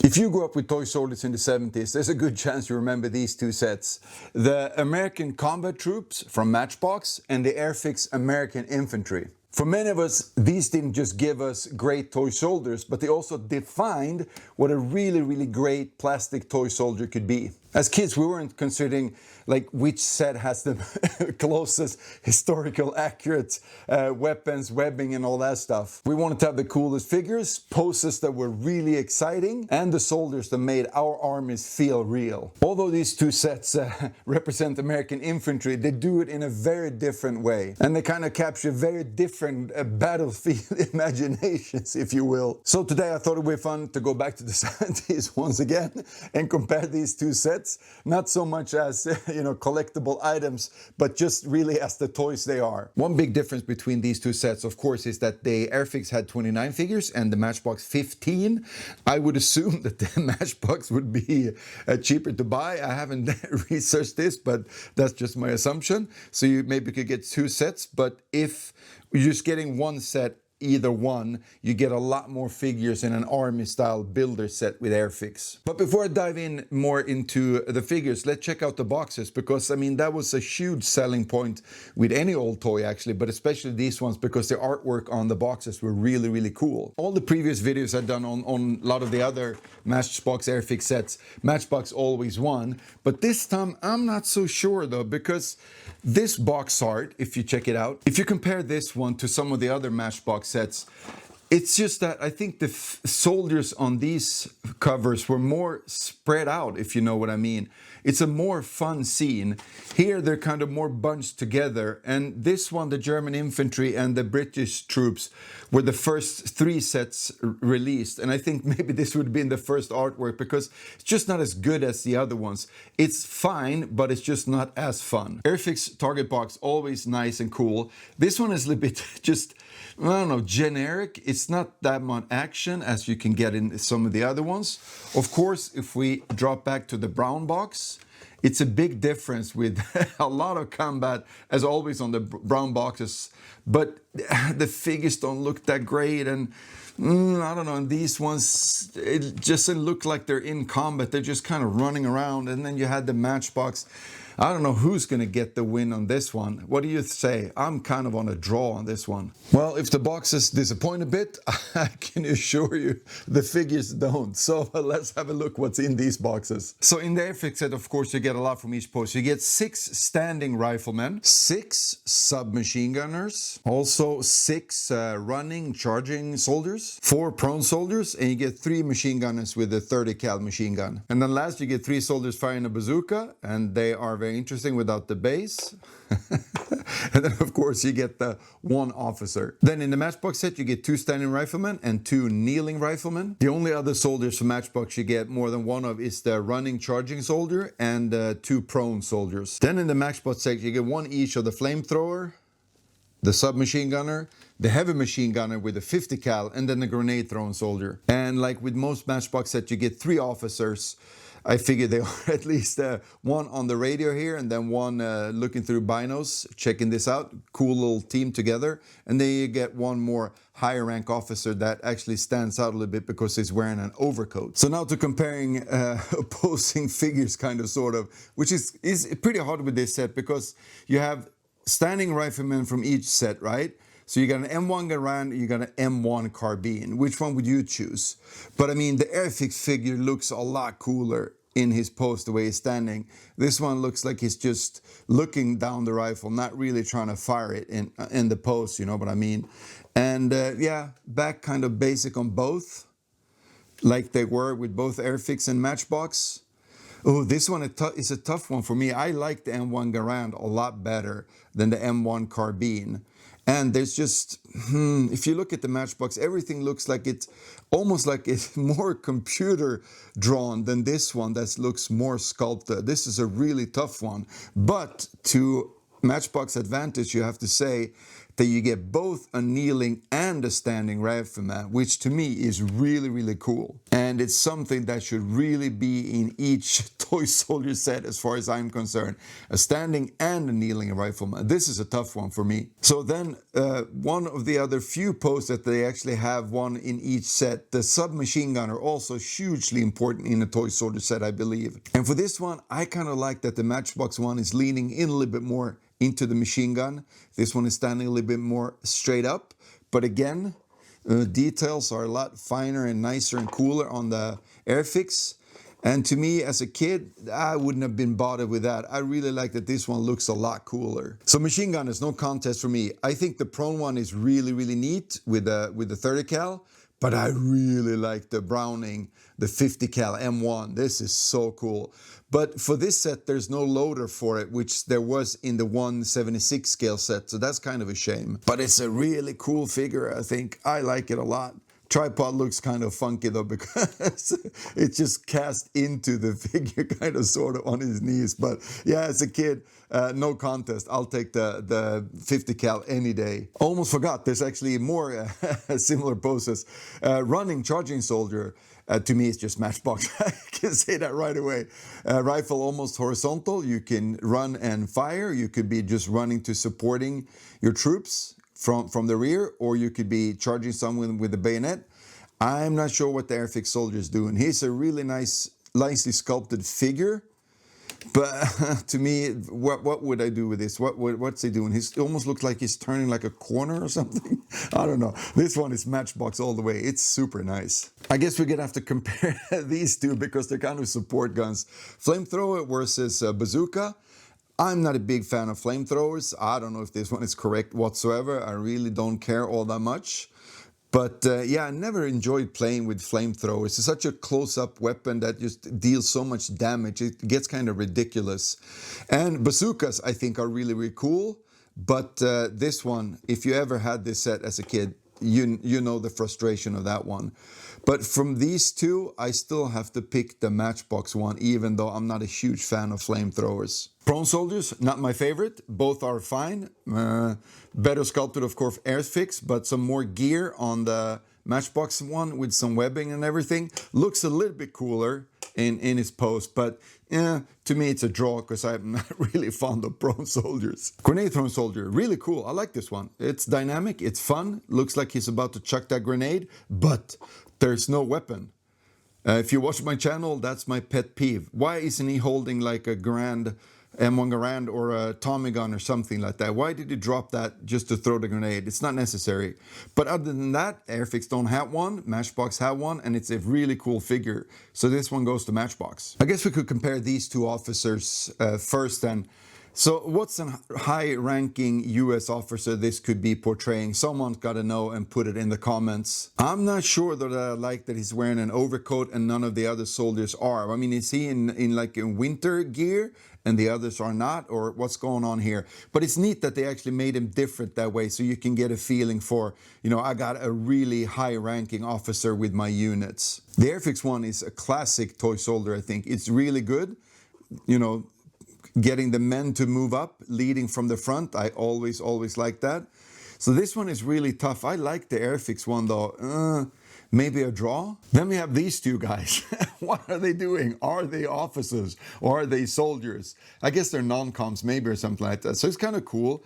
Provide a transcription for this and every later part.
If you grew up with toy soldiers in the 70s, there's a good chance you remember these two sets. The American Combat Troops from Matchbox and the Airfix American Infantry. For many of us, these didn't just give us great toy soldiers, but they also defined what a really great plastic toy soldier could be. As kids, we weren't considering like which set has the closest historical accurate weapons, webbing and all that stuff. We wanted to have the coolest figures, poses that were really exciting, and the soldiers that made our armies feel real. Although these two sets represent American infantry, they do it in a very different way. And they kind of capture very different battlefield imaginations, if you will. So today I thought it would be fun to go back to the 70s once again and compare these two sets. Not so much as, collectible items, but just really as the toys they are. One big difference between these two sets, of course, is that the Airfix had 29 figures and the Matchbox 15. I would assume that the Matchbox would be cheaper to buy. I haven't researched this, but that's just my assumption. So you maybe could get two sets, but if you're just getting one set, either one, you get a lot more figures in an army style builder set with Airfix. But before I dive in more into the figures, let's check out the boxes, because that was a huge selling point with any old toy actually, but especially these ones, because the artwork on the boxes were really cool. All the previous videos I've done on a lot of the other Matchbox Airfix sets, Matchbox always won, but this time I'm not so sure though, because this box art, if you check it out, if you compare this one to some of the other Matchbox sets, it's just that I think the soldiers on these covers were more spread out, if you know what I mean. It's a more fun scene. Here they're kind of more bunched together, and this one, the German infantry and the British troops, were the first three sets released, and I think maybe this would have been the first artwork, because it's just not as good as the other ones. It's fine, but it's just not as fun. Airfix target box, always nice and cool. This one is a little bit just, I don't know, generic. It's not that much action as you can get in some of the other ones. Of course, if we drop back to the brown box, it's a big difference with a lot of combat, as always on the brown boxes, but the figures don't look that great, and I don't know, and these ones, it just doesn't look like they're in combat, they're just kind of running around. And then you had the Matchbox. I don't know who's going to get the win on this one. What do you say? I'm kind of on a draw on this one. Well, if the boxes disappoint a bit, I can assure you the figures don't. So let's have a look what's in these boxes. So in the Airfix set, of course, you get a lot from each post. You get 6 standing riflemen, 6 submachine gunners, also 6 running, charging soldiers, 4 prone soldiers, and you get 3 machine gunners with a 30 cal machine gun. And then last, you get 3 soldiers firing a bazooka, and they are very interesting without the base. And then of course you get the 1 officer. Then in the Matchbox set you get 2 standing riflemen and 2 kneeling riflemen. The only other soldiers from Matchbox you get more than one of is the running charging soldier and 2 prone soldiers. Then in the Matchbox set you get 1 each of the flamethrower, the submachine gunner, the heavy machine gunner with a 50 cal, and then the grenade throwing soldier. And like with most Matchbox sets you get 3 officers. I figured they are at least 1 on the radio here, and then 1 looking through binos, checking this out. Cool little team together. And then you get 1 more higher rank officer that actually stands out a little bit because he's wearing an overcoat. So now to comparing opposing figures, kind of, sort of, which is pretty hard with this set, because you have standing riflemen from each set, right? So you got an M1 Garand, you got an M1 carbine. Which one would you choose? But I mean, the Airfix figure looks a lot cooler in his pose, the way he's standing. This one looks like he's just looking down the rifle, not really trying to fire it in the pose, you know what I mean? And yeah, back kind of basic on both, like they were with both Airfix and Matchbox. Oh, this one is a tough one for me. I like the M1 Garand a lot better than the M1 carbine. And there's just, if you look at the Matchbox, everything looks like it's almost like it's more computer drawn than this one that looks more sculpted. This is a really tough one. But to Matchbox advantage, you have to say that you get both a kneeling and a standing rifleman, which to me is really cool. And it's something that should really be in each toy soldier set as far as I'm concerned. A standing and a kneeling rifleman. This is a tough one for me. So then one of the other few posts that they actually have one in each set. The submachine gunner, also hugely important in a toy soldier set, I believe. And for this one, I kind of like that the Matchbox one is leaning in a little bit more into the machine gun. This one is standing a little bit more straight up. But again, details are a lot finer and nicer and cooler on the Airfix. And to me, as a kid, I wouldn't have been bothered with that. I really like that this one looks a lot cooler. So machine gun is no contest for me. I think the prone one is really, really neat with the 30 cal. But I really like the Browning, the 50 cal M1. This is so cool. But for this set, there's no loader for it, which there was in the 1/76 scale set. So that's kind of a shame. But it's a really cool figure, I think. I like it a lot. Tripod looks kind of funky though, because it's just cast into the figure kind of sort of on his knees. But yeah, as a kid, no contest. I'll take the 50 cal any day. Almost forgot, there's actually more similar poses. Running charging soldier, to me it's just Matchbox. I can say that right away. Rifle almost horizontal. You can run and fire. You could be just running to supporting your troops from the rear, or you could be charging someone with a bayonet. I'm not sure what the Airfix soldier is doing. He's a really nicely sculpted figure, but to me, what would I do with this? What's he doing? He almost looks like he's turning like a corner or something. I don't know. This one is Matchbox all the way. It's super nice. I guess we're gonna have to compare these two because they're kind of support guns. Flamethrower versus bazooka. I'm not a big fan of flamethrowers. I don't know if this one is correct whatsoever. I really don't care all that much. But yeah, I never enjoyed playing with flamethrowers. It's such a close-up weapon that just deals so much damage. It gets kind of ridiculous. And bazookas, I think, are really, really cool. But this one, if you ever had this set as a kid, you know the frustration of that one. But from these two, I still have to pick the Matchbox one, even though I'm not a huge fan of flamethrowers. Prone soldiers, not my favorite. Both are fine. Better sculpted, of course, Airfix, but some more gear on the Matchbox one with some webbing and everything. Looks a little bit cooler in his pose, but to me it's a draw because I'm not really fond of prone soldiers. Grenade thrown soldier, really cool. I like this one. It's dynamic, it's fun. Looks like he's about to chuck that grenade, but there's no weapon. If you watch my channel, that's my pet peeve. Why isn't he holding like a M1 Garand or a Tommy gun or something like that? Why did he drop that just to throw the grenade? It's not necessary. But other than that, Airfix don't have one, Matchbox have one, and it's a really cool figure. So this one goes to Matchbox. I guess we could compare these two officers first then. So what's a high-ranking US officer this could be portraying? Someone's got to know and put it in the comments. I'm not sure that I like that he's wearing an overcoat and none of the other soldiers are. I mean, is he in like in winter gear and the others are not? Or what's going on here? But it's neat that they actually made him different that way so you can get a feeling for, you know, I got a really high-ranking officer with my units. The Airfix one is a classic toy soldier, I think. It's really good, you know, getting the men to move up, leading from the front. I always like that. So this one is really tough. I like the Airfix one though. Maybe a draw. Then we have these two guys. What are they doing? Are they officers or are they soldiers? I guess they're non-coms maybe or something like that. So it's kind of cool.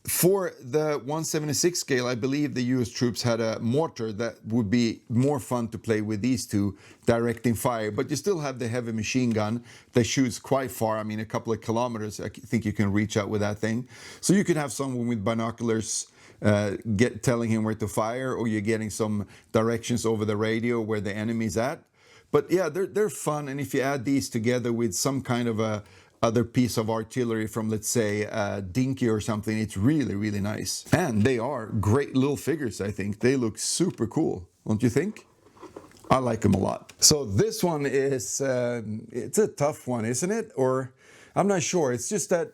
For the 1/76 scale, I believe the US troops had a mortar that would be more fun to play with these two directing fire. But you still have the heavy machine gun that shoots quite far. I mean, a couple of kilometers, I think you can reach out with that thing. So you could have someone with binoculars telling him where to fire, or you're getting some directions over the radio where the enemy's at. But yeah, they're fun. And if you add these together with some kind of a other piece of artillery from, let's say, Dinky or something, it's really, really nice. And they are great little figures, I think. They look super cool, don't you think? I like them a lot. So this one is, it's a tough one, isn't it? Or, I'm not sure. It's just that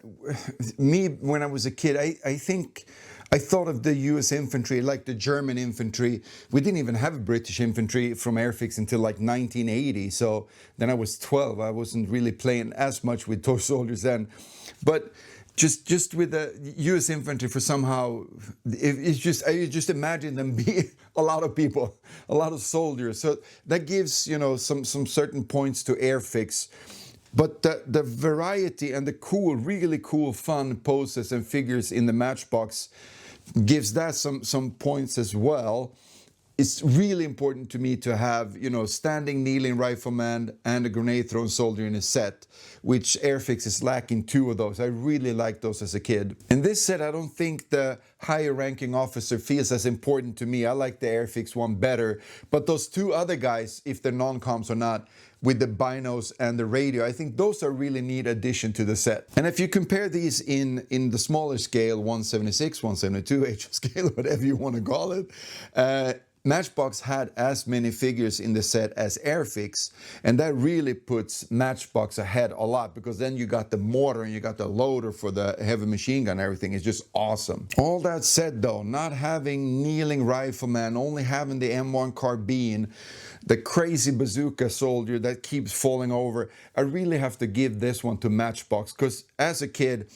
me, when I was a kid, I think I thought of the US infantry, like the German infantry. We didn't even have a British infantry from Airfix until like 1980. So then I was 12. I wasn't really playing as much with toy soldiers then. But just with the US infantry, for somehow, it's just, I just imagine them be a lot of people, a lot of soldiers. So that gives, you know, some certain points to Airfix. But the variety and the cool, really cool, fun poses and figures in the Matchbox gives that some points as well. It's really important to me to have, you know, standing, kneeling rifleman and a grenade throwing soldier in a set, which Airfix is lacking 2 of those. I really liked those as a kid. In this set, I don't think the higher ranking officer feels as important to me. I like the Airfix one better. But those 2 other guys, if they're non-coms or not, with the binos and the radio, I think those are really neat addition to the set. And if you compare these in the smaller scale, 176, 172, HO scale, whatever you want to call it, Matchbox had as many figures in the set as Airfix, and that really puts Matchbox ahead a lot, because then you got the mortar and you got the loader for the heavy machine gun and everything. It's just awesome. All that said though, not having kneeling rifleman, only having the M1 carbine, the crazy bazooka soldier that keeps falling over, I really have to give this one to Matchbox, because as a kid,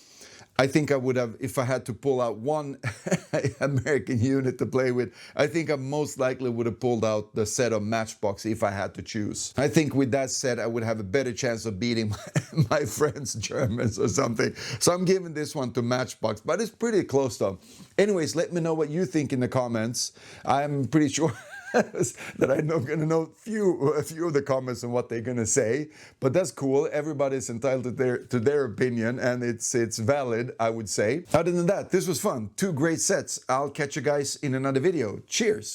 I think I would have, if I had to pull out one American unit to play with, I think I most likely would have pulled out the set of Matchbox if I had to choose. I think with that set, I would have a better chance of beating my friends Germans or something. So I'm giving this one to Matchbox, but it's pretty close though. Anyways, let me know what you think in the comments. I'm pretty sure that I'm not going to know a few of the comments and what they're going to say, but that's cool. Everybody's entitled to their opinion, and it's valid, I would say. Other than that, this was fun. 2 great sets. I'll catch you guys in another video. Cheers!